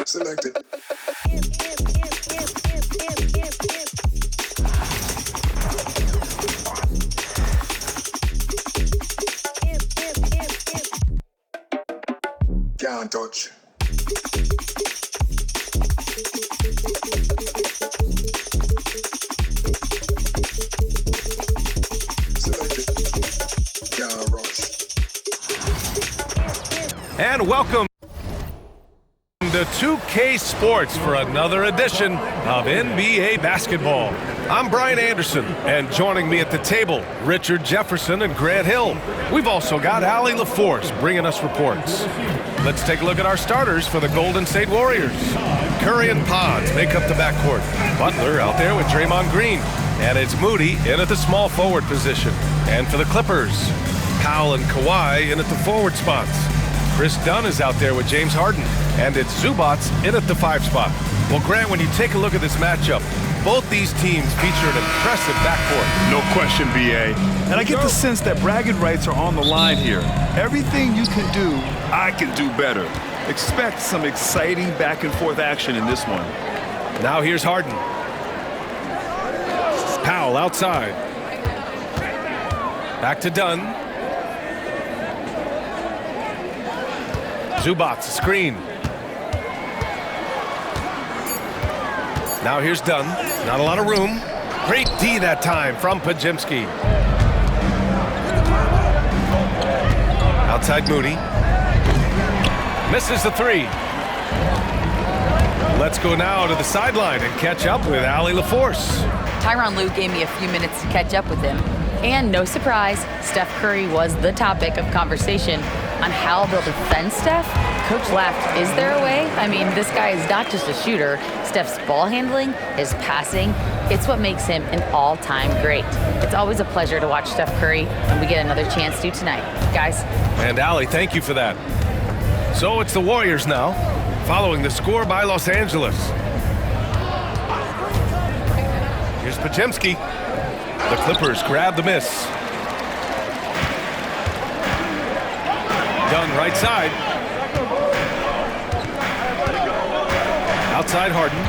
Selected. Can't touch. Selected. Can't rush. And welcome to 2K Sports for another edition of NBA basketball. I'm Brian Anderson, and joining me at the table, Richard Jefferson and Grant Hill. We've also got Allie LaForce bringing us reports. Let's take a look at our starters for the Golden State Warriors. Curry and Pons make up the backcourt. Butler out there with Draymond Green. And it's Moody in at the small forward position. And for the Clippers, Powell and Kawhi in at the forward spots. Chris Dunn is out there with James Harden. And it's Zubats in at the 5 spot. Well, Grant, when you take a look at this matchup, both these teams feature an impressive backcourt. No question, B.A. And I get the sense that bragging rights are on the line here. Everything you can do, I can do better. Expect some exciting back-and-forth action in this one. Now here's Harden. Powell outside. Back to Dunn. Zubats, screen. Now here's Dunn. Not a lot of room. Great D that time from Podziemski. Outside Moody. Misses the 3. Let's go now to the sideline and catch up with Allie LaForce. Tyronn Lue gave me a few minutes to catch up with him. And no surprise, Steph Curry was the topic of conversation on how they'll defend Steph. Coach laughed, is there a way? I mean, this guy is not just a shooter. Steph's ball handling, his passing, it's what makes him an all-time great. It's always a pleasure to watch Steph Curry, and we get another chance to tonight. Guys. And Allie, thank you for that. So it's the Warriors now, following the score by Los Angeles. Here's Podziemski. The Clippers grab the miss. Dunn right side. Outside Harden.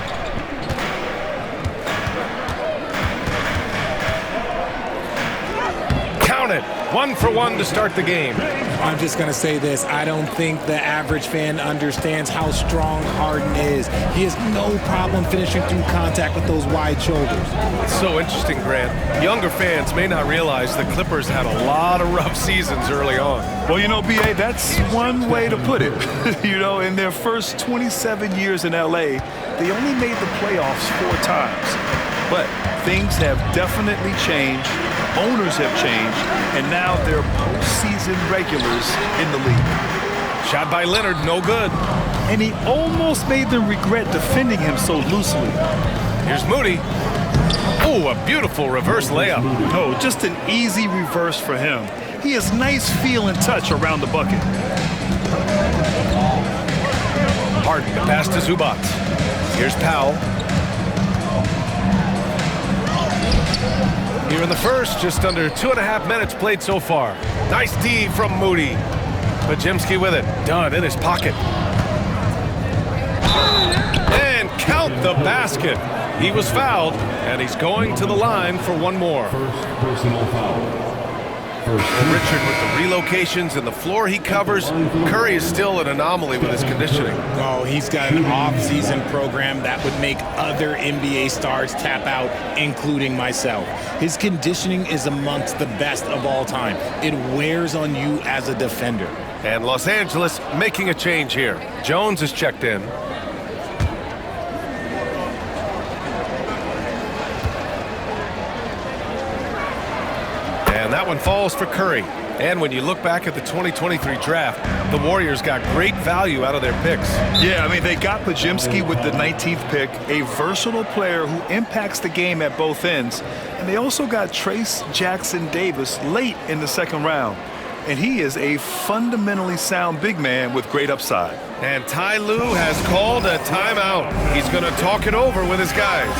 Count it. 1 for 1 to start the game. I'm just going to say this. I don't think the average fan understands how strong Harden is. He has no problem finishing through contact with those wide shoulders. It's so interesting, Grant. Younger fans may not realize the Clippers had a lot of rough seasons early on. Well, you know, B.A., that's one way to put it. You know, in their first 27 years in L.A., they only made the playoffs 4 times. But things have definitely changed. Owners have changed, and now they're postseason regulars in the league. Shot by Leonard, no good. And he almost made them regret defending him so loosely. Here's Moody. Oh, a beautiful reverse layup. Oh, just an easy reverse for him. He has nice feel and touch around the bucket. Harden, the pass to Zubats. Here's Powell. Here in the first, just under 2.5 minutes played so far. Nice D from Moody. Podziemski with it. Dunn in his pocket. And count the basket. He was fouled, and he's going to the line for one more. First personal foul. Richard with the relocations and the floor he covers. Curry is still an anomaly with his conditioning. Oh, he's got an off-season program that would make other NBA stars tap out, including myself. His conditioning is amongst the best of all time. It wears on you as a defender. And Los Angeles making a change here. Jones is checked in. And that one falls for Curry. And when you look back at the 2023 draft, the Warriors got great value out of their picks. Yeah, I mean, they got Podziemski with the 19th pick, a versatile player who impacts the game at both ends. And they also got Trace Jackson Davis late in the 2nd round. And he is a fundamentally sound big man with great upside. And Ty Lue has called a timeout. He's going to talk it over with his guys.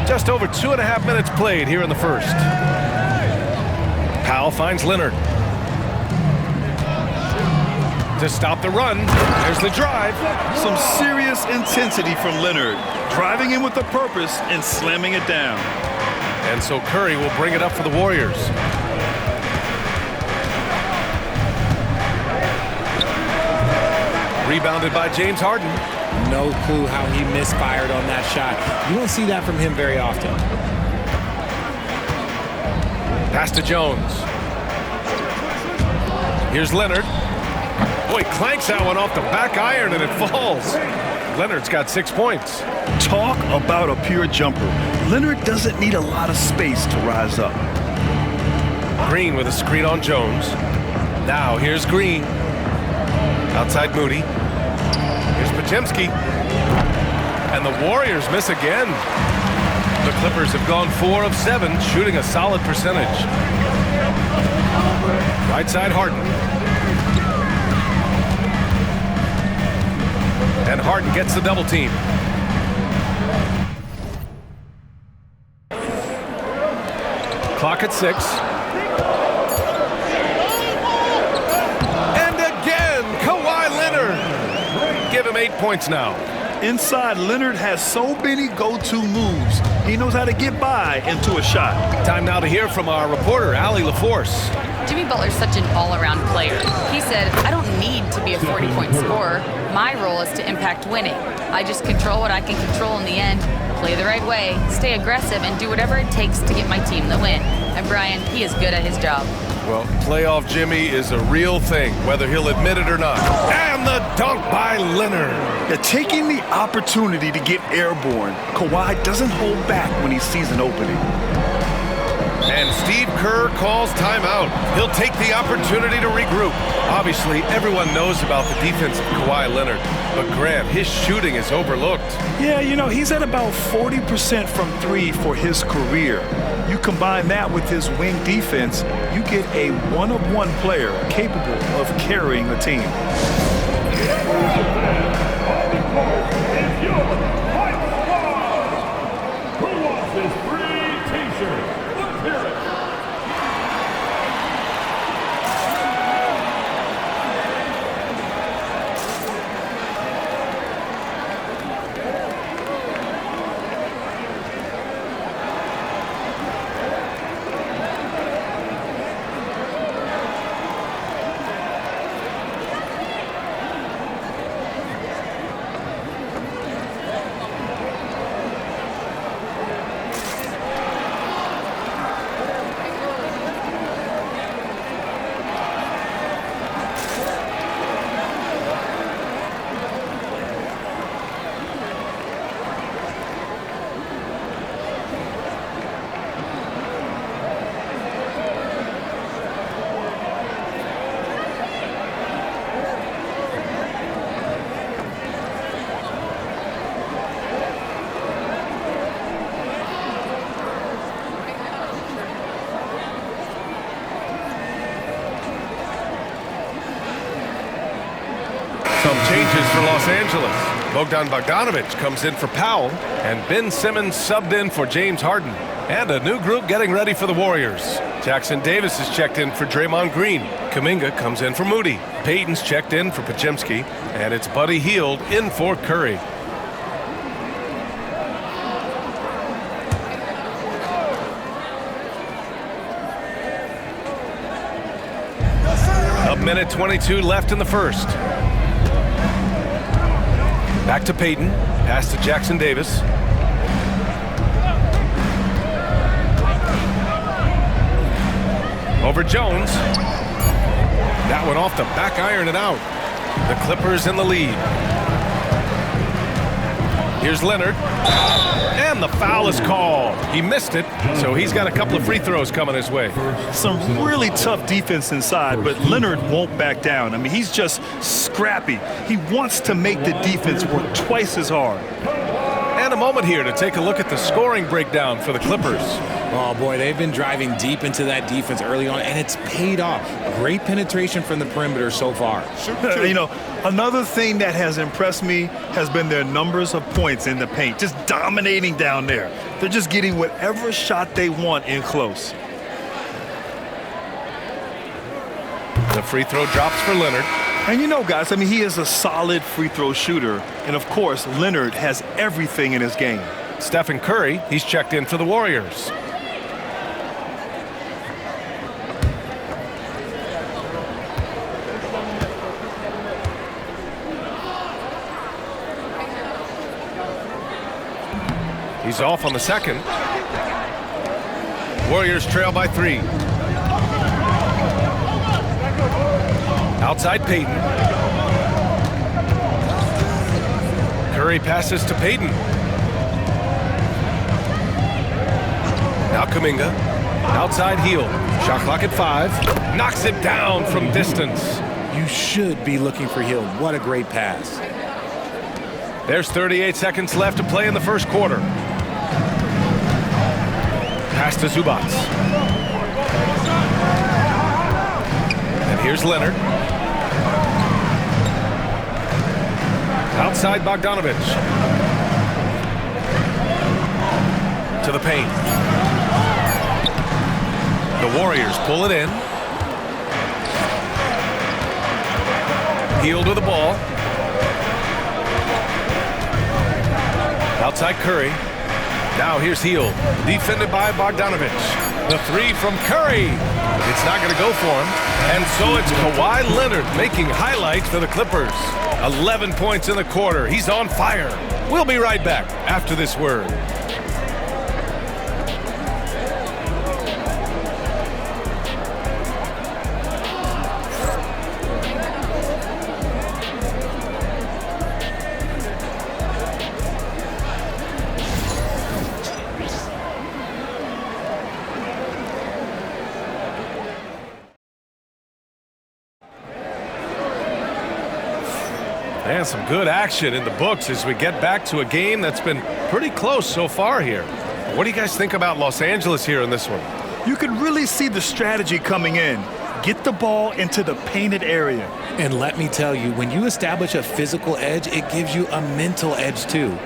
Just over 2.5 minutes played here in the first. Powell finds Leonard. To stop the run, there's the drive. Some serious intensity from Leonard, driving in with a purpose and slamming it down. And so Curry will bring it up for the Warriors. Rebounded by James Harden. No clue how he misfired on that shot. You don't see that from him very often. Pass to Jones. Here's Leonard. Boy, clanks that one off the back iron and it falls. Leonard's got 6 points. Talk about a pure jumper. Leonard doesn't need a lot of space to rise up. Green with a screen on Jones. Now here's Green. Outside Moody. Here's Podziemski. And the Warriors miss again. The Clippers have gone 4 of 7, shooting a solid percentage. Right side Harden. And Harden gets the double team. Clock at 6. And again, Kawhi Leonard. Give him 8 points now. Inside, Leonard has so many go-to moves. He knows how to get by into a shot. Time now to hear from our reporter, Allie LaForce. Jimmy Butler's such an all-around player. He said, I don't need to be a 40-point scorer. My role is to impact winning. I just control what I can control in the end, play the right way, stay aggressive, and do whatever it takes to get my team the win. And Brian, he is good at his job. Well, playoff Jimmy is a real thing, whether he'll admit it or not. And the dunk by Leonard. Yeah, taking the opportunity to get airborne, Kawhi doesn't hold back when he sees an opening. And Steve Kerr calls timeout. He'll take the opportunity to regroup. Obviously, everyone knows about the defense of Kawhi Leonard, but Grant, his shooting is overlooked. Yeah, you know, he's at about 40% from 3 for his career. You combine that with his wing defense, you get a one-of-one player capable of carrying a team. Some changes for Los Angeles. Bogdan Bogdanović comes in for Powell, and Ben Simmons subbed in for James Harden. And a new group getting ready for the Warriors. Jackson Davis is checked in for Draymond Green. Kuminga comes in for Moody. Payton's checked in for Podziemski, and it's Buddy Hield in for Curry. A minute 22 left in the first. Back to Payton. Pass to Jackson Davis. Over Jones. That one off the back iron and out. The Clippers in the lead. Here's Leonard. And the foul is called. He missed it, so he's got a couple of free throws coming his way. Some really tough defense inside, but Leonard won't back down. I mean, he's just scrappy. He wants to make the defense work twice as hard. And a moment here to take a look at the scoring breakdown for the Clippers. Oh, boy, they've been driving deep into that defense early on, and it's paid off. Great penetration from the perimeter so far. You know, another thing that has impressed me has been their numbers of points in the paint, just dominating down there. They're just getting whatever shot they want in close. The free throw drops for Leonard. And you know, guys, I mean, he is a solid free throw shooter. And, of course, Leonard has everything in his game. Stephen Curry, he's checked in for the Warriors. He's off on the second. Warriors trail by 3. Outside Payton. Curry passes to Payton. Now Kuminga. Outside heel. Shot clock at 5. Knocks it down from distance. You should be looking for Hill. What a great pass. There's 38 seconds left to play in the first quarter. Pass to Zubac. And here's Leonard. Outside Bogdanovic. To the paint. The Warriors pull it in. Hield with the ball. Outside Curry. Now here's Hield. Defended by Bogdanovic. The 3 from Curry. It's not going to go for him. And so it's Kawhi Leonard making highlights for the Clippers. 11 points in the quarter. He's on fire. We'll be right back after this word. And some good action in the books as we get back to a game that's been pretty close so far here. What do you guys think about Los Angeles here in this one? You can really see the strategy coming in. Get the ball into the painted area. And let me tell you, when you establish a physical edge, it gives you a mental edge too.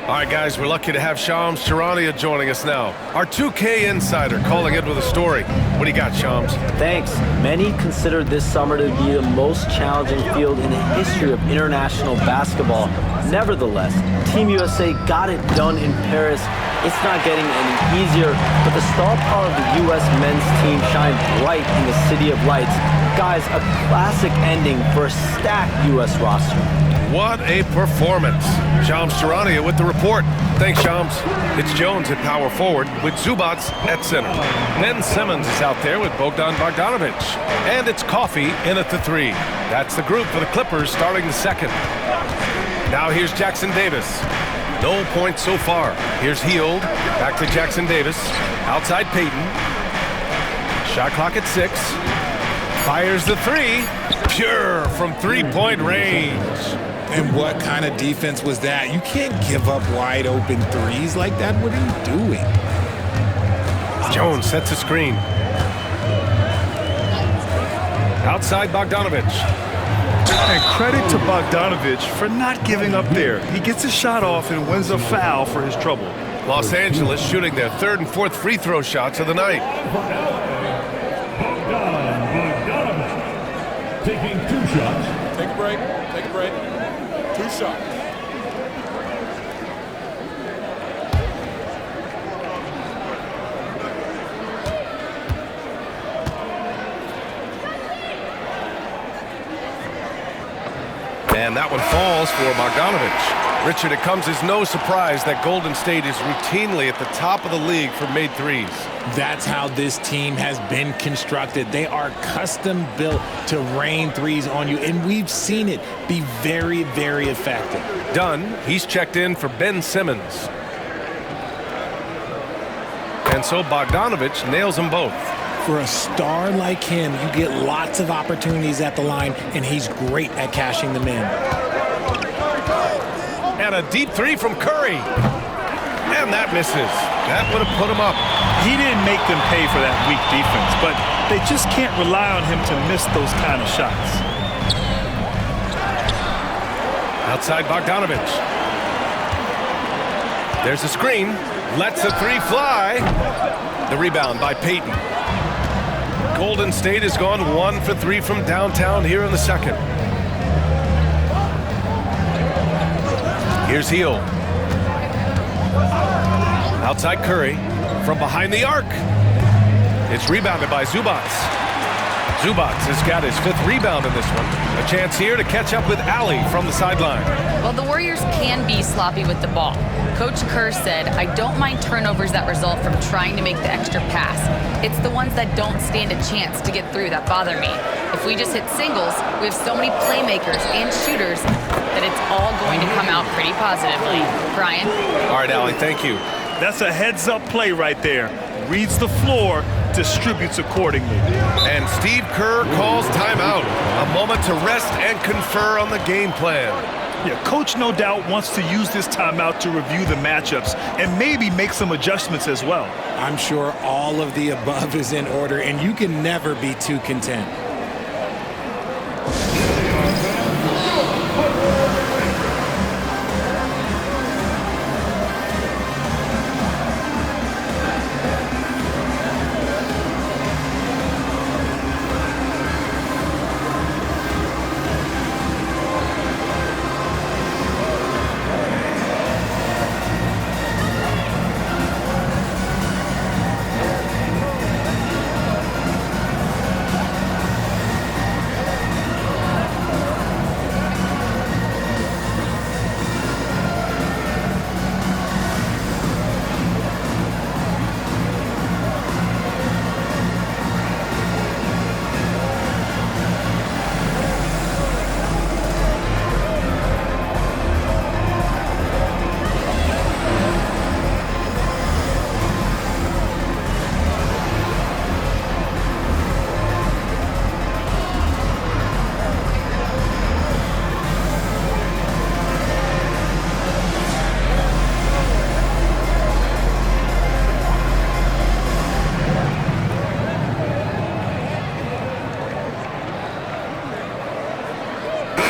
All right, guys, we're lucky to have Shams Charania joining us now. Our 2K insider calling in with a story. What do you got, Shams? Thanks. Many consider this summer to be the most challenging field in the history of international basketball. Nevertheless, Team USA got it done in Paris. It's not getting any easier, but the star power of the U.S. men's team shined bright in the City of Lights. Guys, a classic ending for a stacked U.S. roster. What a performance. Shams Charania with the report. Thanks, Shams. It's Jones at power forward with Zubac at center. Ben Simmons is out there with Bogdan Bogdanovic. And it's Coffey in at the 3. That's the group for the Clippers starting the second. Now here's Jackson Davis. No points so far. Here's Hield. Back to Jackson Davis. Outside Payton. Shot clock at 6. Fires the 3. Pure from three-point range. And what kind of defense was that? You can't give up wide open threes like that. What are you doing? Jones sets a screen. Outside Bogdanovic. And credit to Bogdanovic for not giving up there. He gets a shot off and wins a foul for his trouble. Los Angeles shooting their 3rd and 4th free throw shots of the night. Bogdanovic taking 2 shots. Take a break. Take a break. 2 shots. And that one falls for Bogdanovic. Richard, it comes as no surprise that Golden State is routinely at the top of the league for made threes. That's how this team has been constructed. They are custom built to rain threes on you, and we've seen it be very, very effective. Dunn, he's checked in for Ben Simmons. And so Bogdanovic nails them both. For a star like him, you get lots of opportunities at the line, and he's great at cashing them in. And a deep 3 from Curry. And that misses. That would have put him up. He didn't make them pay for that weak defense, but they just can't rely on him to miss those kind of shots. Outside Bogdanovich. There's a screen. Lets a three fly. The rebound by Payton. Golden State has gone 1 for 3 from downtown here in the second. Here's Hield. Outside Curry. From behind the arc. It's rebounded by Zubac. Zubac has got his 5th rebound in this one. A chance here to catch up with Ali from the sideline. Well, the Warriors can be sloppy with the ball. Coach Kerr said, I don't mind turnovers that result from trying to make the extra pass. It's the ones that don't stand a chance to get through that bother me. If we just hit singles, we have so many playmakers and shooters that it's all going to come out pretty positively. Brian? All right, Ali, thank you. That's a heads-up play right there. Reads the floor, distributes accordingly. And Steve Kerr calls timeout. A moment to rest and confer on the game plan. Yeah, Coach no doubt wants to use this timeout to review the matchups and maybe make some adjustments as well. I'm sure all of the above is in order, and you can never be too content.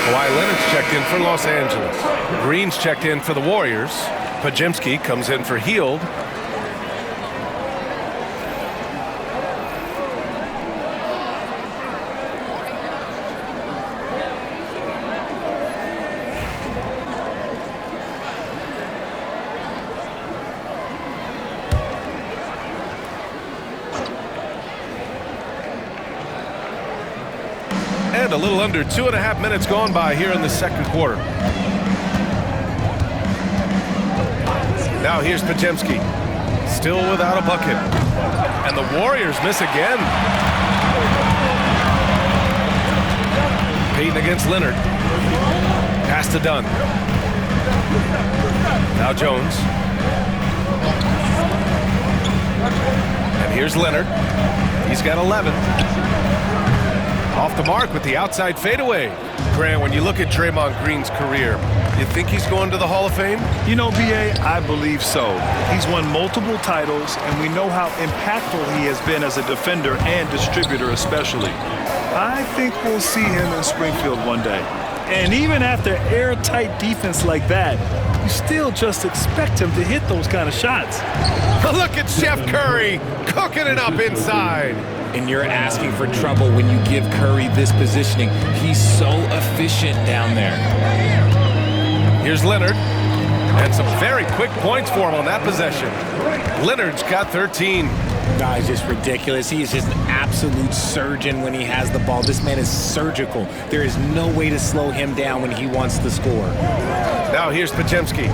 Kawhi Leonard's checked in for Los Angeles. Green's checked in for the Warriors. Podziemski comes in for Hield. And a little under 2.5 minutes gone by here in the second quarter. Now here's Podziemski, still without a bucket. And the Warriors miss again. Payton against Leonard. Pass to Dunn. Now Jones. And here's Leonard. He's got 11. Off the mark with the outside fadeaway. Grant, when you look at Draymond Green's career, you think he's going to the Hall of Fame? You know, B.A., I believe so. He's won multiple titles, and we know how impactful he has been as a defender and distributor especially. I think we'll see him in Springfield one day. And even after airtight defense like that, you still just expect him to hit those kind of shots. Look at Chef Curry cooking it up inside. And you're asking for trouble when you give Curry this positioning. He's so efficient down there. Here's Leonard. And some very quick points for him on that possession. Leonard's got 13. Guy's just ridiculous. He is just an absolute surgeon when he has the ball. This man is surgical. There is no way to slow him down when he wants to score. Now here's Podziemski.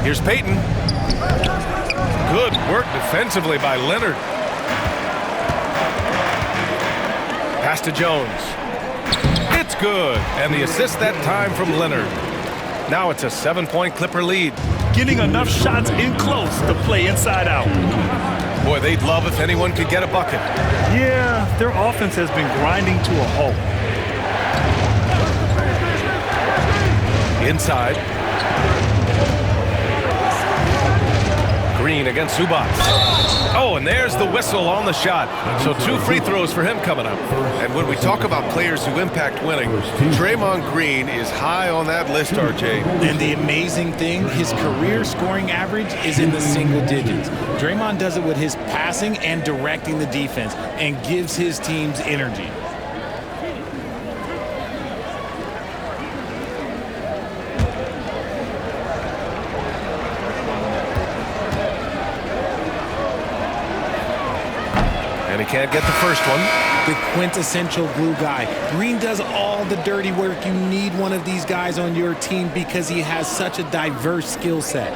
Here's Payton. Good work defensively by Leonard. Pass to Jones. It's good. And the assist that time from Leonard. Now it's a 7-point Clipper lead. Getting enough shots in close to play inside out. Boy, they'd love if anyone could get a bucket. Yeah, their offense has been grinding to a halt. Inside. Green against Zubac. Oh, and there's the whistle on the shot. So 2 free throws for him coming up. And when we talk about players who impact winning, Draymond Green is high on that list, RJ. And the amazing thing, his career scoring average is in the single digits. Draymond does it with his passing and directing the defense and gives his teams energy. And he can't get the first one. The quintessential glue guy. Green does all the dirty work. You need one of these guys on your team because he has such a diverse skill set.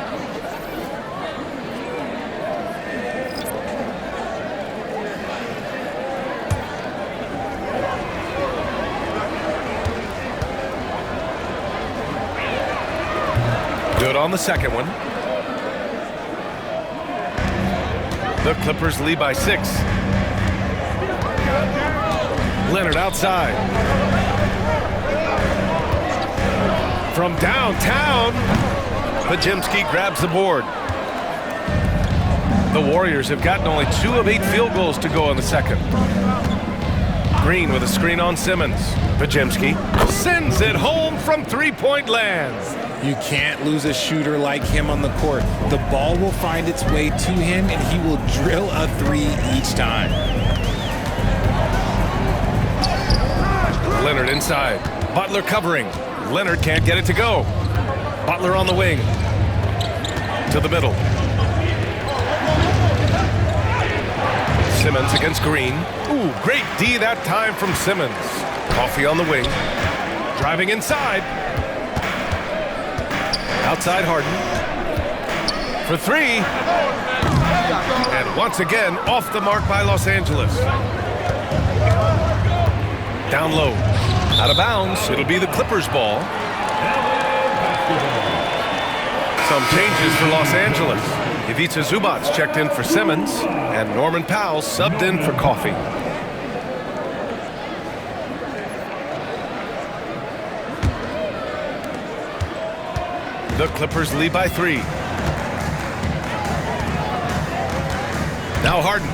Good on the second one. The Clippers lead by 6. Leonard outside. From downtown, Podziemski grabs the board. The Warriors have gotten only 2 of 8 field goals to go in the second. Green with a screen on Simmons. Podziemski sends it home from three-point land. You can't lose a shooter like him on the court. The ball will find its way to him, and he will drill a 3 each time. Leonard inside. Butler covering. Leonard can't get it to go. Butler on the wing. To the middle. Simmons against Green. Ooh, great D that time from Simmons. Coffee on the wing. Driving inside. Outside Harden. For 3. And once again, off the mark by Los Angeles. Down low. Out of bounds. It'll be the Clippers ball. Some changes for Los Angeles. Ivica Zubac checked in for Simmons, and Norman Powell subbed in for Coffee. The Clippers lead by 3. Now Harden.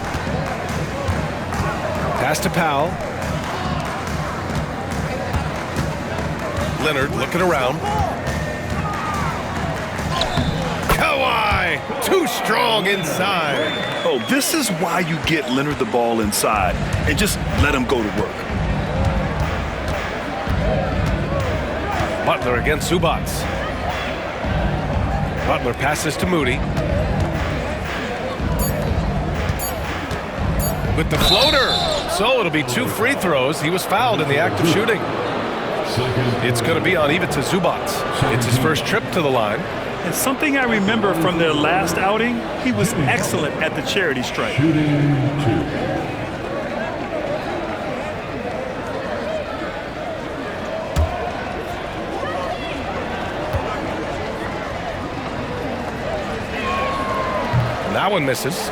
Pass to Powell. Leonard looking around. Kawhi, too strong inside. Oh, this is why you get Leonard the ball inside and just let him go to work. Butler against Zubac. Butler passes to Moody. With the floater. So it'll be 2 free throws. He was fouled in the act of shooting. It's going to be on Ivica Zubac. It's his first trip to the line. And something I remember from their last outing, he was excellent at the charity stripe. Shooting 2. That one misses.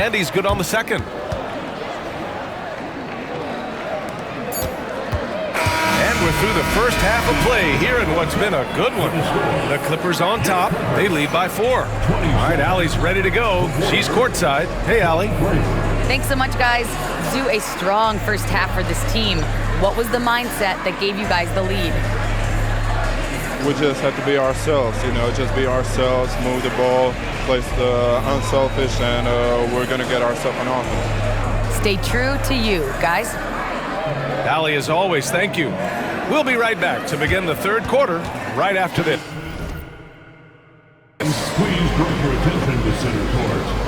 And he's good on the second. And we're through the first half of play here in what's been a good one. The Clippers on top. They lead by 4. All right, Allie's ready to go. She's courtside. Hey, Allie. Thanks so much, guys. Zoo, a strong first half for this team. What was the mindset that gave you guys the lead? We just have to be ourselves, just be ourselves, move the ball, play unselfish, and we're going to get ourselves an offense. Stay true to you, guys. Allie, as always, thank you. We'll be right back to begin the third quarter right after this. Please bring your attention to center court.